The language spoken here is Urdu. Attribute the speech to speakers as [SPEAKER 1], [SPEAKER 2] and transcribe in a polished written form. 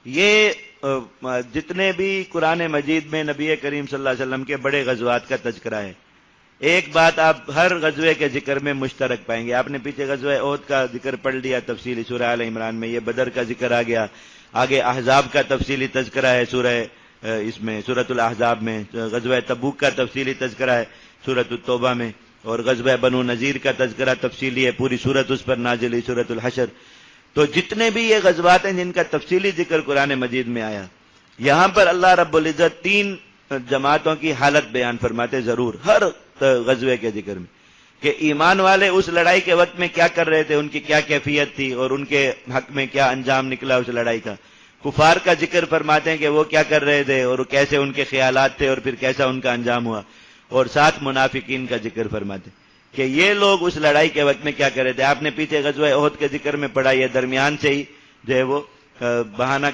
[SPEAKER 1] یہ جتنے بھی قرآن مجید میں نبی کریم صلی اللہ علیہ وسلم کے بڑے غزوات کا تذکرہ ہے، ایک بات آپ ہر غزوے کے ذکر میں مشترک پائیں گے. آپ نے پیچھے غزوہ احد کا ذکر پڑھ لیا تفصیلی سورہ آل عمران میں، یہ بدر کا ذکر آ گیا، آگے احزاب کا تفصیلی تذکرہ ہے اس میں سورۃ الاحزاب میں، غزوہ تبوک کا تفصیلی تذکرہ ہے سورۃ التوبہ میں، اور غزوہ بنو نذیر کا تذکرہ تفصیلی ہے، پوری سورت اس پر نازل ہوئی سورۃ الحشر. تو جتنے بھی یہ غزوات ہیں جن کا تفصیلی ذکر قرآن مجید میں آیا، یہاں پر اللہ رب العزت 3 جماعتوں کی حالت بیان فرماتے ضرور ہر غزوے کے ذکر میں، کہ ایمان والے اس لڑائی کے وقت میں کیا کر رہے تھے، ان کی کیا کیفیت تھی اور ان کے حق میں کیا انجام نکلا اس لڑائی کا. کفار کا ذکر فرماتے ہیں کہ وہ کیا کر رہے تھے اور کیسے ان کے خیالات تھے اور پھر کیسا ان کا انجام ہوا، اور ساتھ منافقین کا ذکر فرماتے ہیں کہ یہ لوگ اس لڑائی کے وقت میں کیا کر رہے تھے. آپ نے پیچھے غزوہ احد کے ذکر میں پڑھا، یہ درمیان سے ہی جو ہے وہ بہانہ